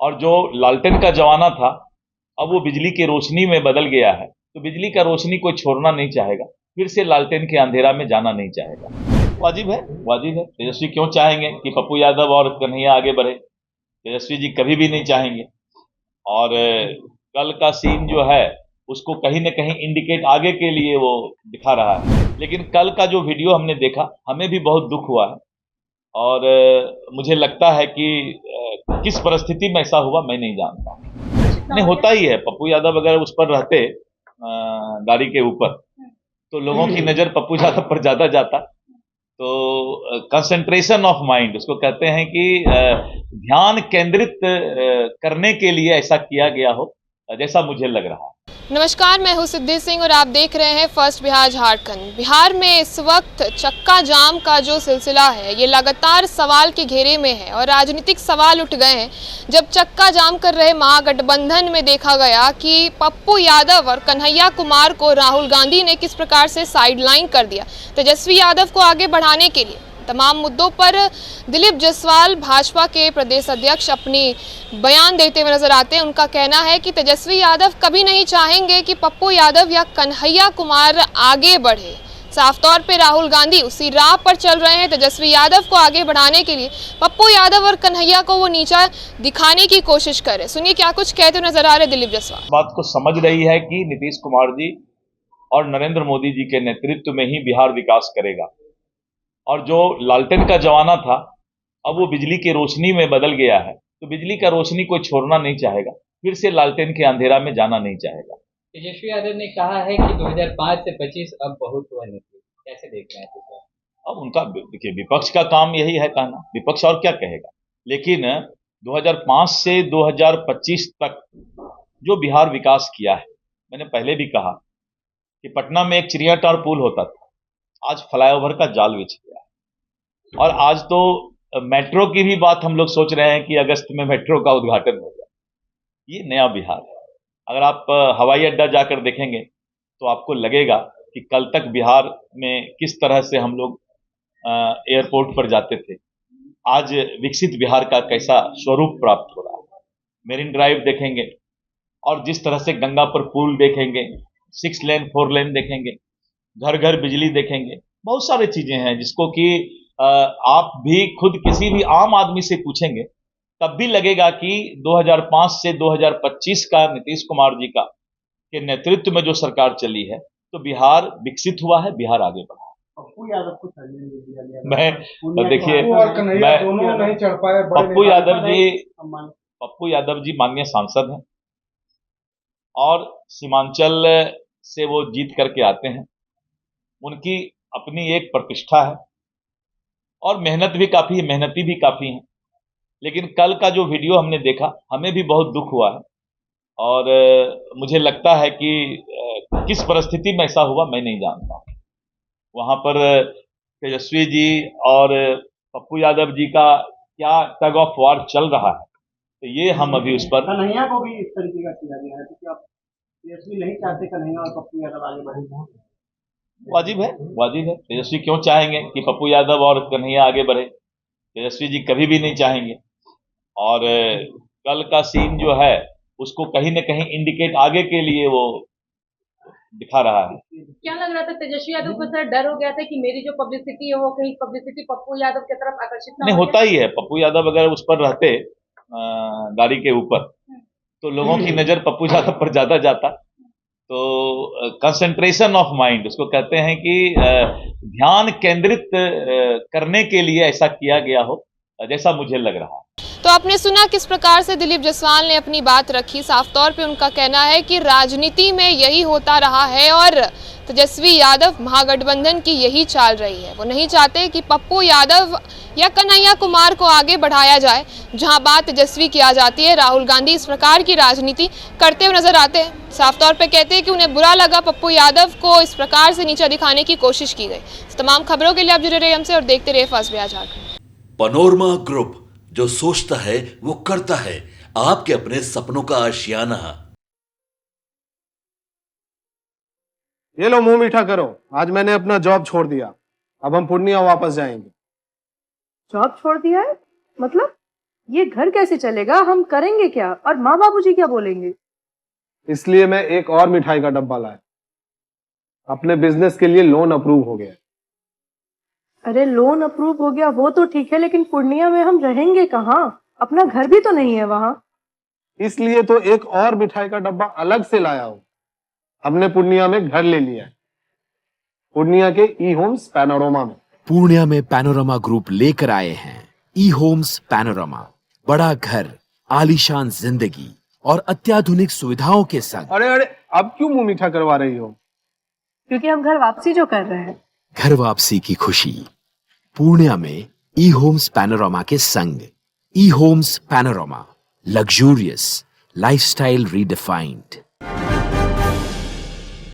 और जो लालटेन का जमाना था अब वो बिजली की रोशनी में बदल गया है। तो बिजली का रोशनी कोई छोड़ना नहीं चाहेगा, फिर से लालटेन के अंधेरा में जाना नहीं चाहेगा। वाजिब है, वाजिब है। तेजस्वी क्यों चाहेंगे कि पप्पू यादव और कन्हैया आगे बढ़े? तेजस्वी जी कभी भी नहीं चाहेंगे। और कल का सीन जो है उसको कहीं न कहीं इंडिकेट आगे के लिए वो दिखा रहा है। लेकिन कल का जो वीडियो हमने देखा हमें भी बहुत दुख हुआ है और मुझे लगता है कि किस परिस्थिति में ऐसा हुआ मैं नहीं जानता। नहीं, होता ही है। पप्पू यादव अगर उस पर रहते गाड़ी के ऊपर तो लोगों की नजर पप्पू यादव पर ज्यादा जाता। तो कंसंट्रेशन ऑफ माइंड उसको कहते हैं कि ध्यान केंद्रित करने के लिए ऐसा किया गया हो, जैसा मुझे लग रहा है। नमस्कार, मैं हूं सिद्धि सिंह और आप देख रहे हैं फर्स्ट बिहार झारखंड। बिहार में इस वक्त चक्का जाम का जो सिलसिला है ये लगातार सवाल के घेरे में है और राजनीतिक सवाल उठ गए हैं जब चक्का जाम कर रहे महागठबंधन में देखा गया कि पप्पू यादव और कन्हैया कुमार को राहुल गांधी ने किस प्रकार से साइडलाइन कर दिया। तेजस्वी यादव को आगे बढ़ाने के लिए तमाम मुद्दों पर दिलीप जायसवाल भाजपा के प्रदेश अध्यक्ष अपनी बयान देते हुए नजर आते हैं। उनका कहना है कि तेजस्वी यादव कभी नहीं चाहेंगे कि पप्पू यादव या कन्हैया कुमार आगे बढ़े। साफ तौर पे राहुल गांधी उसी राह पर चल रहे हैं। तेजस्वी यादव को आगे बढ़ाने के लिए पप्पू यादव और कन्हैया को वो नीचा दिखाने की कोशिश कर रहे। सुनिए क्या कुछ कहते हुए नजर आ रहे दिलीप जायसवाल। बात को समझ रही है कि नीतीश कुमार जी और नरेंद्र मोदी जी के नेतृत्व में ही बिहार विकास करेगा और जो लालटेन का जमाना था अब वो बिजली की रोशनी में बदल गया है। तो बिजली का रोशनी कोई छोड़ना नहीं चाहेगा, फिर से लालटेन के अंधेरा में जाना नहीं चाहेगा। तेजस्वी यादव ने कहा है कि 2005 से 25 अब बहुत हुआ नहीं। कैसे देख रहे हैं तो? अब उनका देखिए विपक्ष का काम यही है कहना, विपक्ष और क्या कहेगा। लेकिन 2005 से 2025 तक जो बिहार विकास किया है, मैंने पहले भी कहा कि पटना में एक चिड़ियाटार पुल होता था, आज फ्लाईओवर का जाल बिछ गया है और आज तो मेट्रो की भी बात हम लोग सोच रहे हैं कि अगस्त में मेट्रो का उद्घाटन हो जाए। ये नया बिहार है। अगर आप हवाई अड्डा जाकर देखेंगे तो आपको लगेगा कि कल तक बिहार में किस तरह से हम लोग एयरपोर्ट पर जाते थे, आज विकसित बिहार का कैसा स्वरूप प्राप्त हो रहा है। मेरिन ड्राइव देखेंगे और जिस तरह से गंगा पर पुल देखेंगे, 6 लेन 4 लेन देखेंगे, घर घर बिजली देखेंगे, बहुत सारी चीजें हैं जिसको कि आप भी खुद किसी भी आम आदमी से पूछेंगे तब भी लगेगा कि 2005 से 2025 का नीतीश कुमार जी का के नेतृत्व में जो सरकार चली है तो बिहार विकसित हुआ है, बिहार आगे बढ़ा। पप्पू यादव को मैं देखिए पप्पू यादव जी माननीय सांसद हैं और सीमांचल से वो जीत करके आते हैं। उनकी अपनी एक प्रतिष्ठा है और मेहनत भी काफी है, मेहनती भी काफी है। लेकिन कल का जो वीडियो हमने देखा हमें भी बहुत दुख हुआ है और मुझे लगता है कि किस परिस्थिति में ऐसा हुआ मैं नहीं जानता। वहां पर तेजस्वी जी और पप्पू यादव जी का क्या टग ऑफ वार चल रहा है, तो ये हम अभी उस पर कन्हैया को भी इस तरीके का किया गया है क्योंकि आप तेजस्वी नहीं चाहते कन्हैया और पप्पू यादव आगे बढ़े। वाजिब है, वाजिब है। तेजस्वी क्यों चाहेंगे कि पप्पू यादव और कन्हैया आगे बढ़े? तेजस्वी जी कभी भी नहीं चाहेंगे। और कल का सीन जो है उसको कहीं न कहीं इंडिकेट आगे के लिए वो दिखा रहा है। क्या लग रहा था तेजस्वी यादव को सर डर हो गया था कि मेरी जो पब्लिसिटी है वो कहीं पब्लिसिटी पप्पू यादव की तरफ आकर्षित ना नहीं, होता ही है। पप्पू यादव अगर उस पर रहते गाड़ी के ऊपर तो लोगों की नजर पप्पू यादव पर ज्यादा जाता। तो कंसंट्रेशन ऑफ माइंड उसको कहते हैं कि ध्यान केंद्रित करने के लिए ऐसा किया गया हो, जैसा मुझे लग रहा है। तो आपने सुना किस प्रकार से दिलीप जायसवाल ने अपनी बात रखी। साफ तौर पे उनका कहना है कि राजनीति में यही होता रहा है और तेजस्वी यादव महागठबंधन की यही चाल रही है। वो नहीं चाहते कि पप्पू यादव या कन्हैया कुमार को आगे बढ़ाया जाए। जहां बात तेजस्वी की आ जाती है, राहुल गांधी इस प्रकार की राजनीति करते हुए नजर आते हैं। साफ तौर पे कहते हैं कि उन्हें बुरा लगा पप्पू यादव को इस प्रकार से नीचा दिखाने की कोशिश की गई। तमाम खबरों के लिए आप जुड़े रहिए हमसे और देखते रहिए first Bihar Jharkhand. Panorama group, जो सोचता है वो करता है। आपके अपने सपनों का आशियाना। ये लो मुंह मीठा करो, आज मैंने अपना जॉब छोड़ दिया, अब हम पूर्णिया वापस जाएंगे। जॉब छोड़ दिया है? मतलब ये घर कैसे चलेगा, हम करेंगे क्या और माँ बाबूजी क्या बोलेंगे? इसलिए मैं एक और मिठाई का डब्बा लाया। अपने बिजनेस के लिए लोन अप्रूव हो गया। अरे लोन अप्रूव हो गया वो तो ठीक है, लेकिन पूर्णिया में हम रहेंगे कहाँ? अपना घर भी तो नहीं है वहाँ। इसलिए तो एक और मिठाई का डब्बा अलग से लाया हूँ। हमने पूर्णिया में घर ले लिया है, पूर्णिया के ई होम्स पैनोरमा में। पूर्णिया में पैनोरमा ग्रुप लेकर आए हैं ई होम्स पैनोरमा। बड़ा घर, आलीशान जिंदगी और अत्याधुनिक सुविधाओं के संग। अरे अरे, अब क्यों मुंह मीठा करवा रही हो? क्योंकि हम घर वापसी जो कर रहे हैं। घर वापसी की खुशी पूर्णिया में ई होम्स पैनोरमा के संग। ई homes panorama, luxurious lifestyle redefined.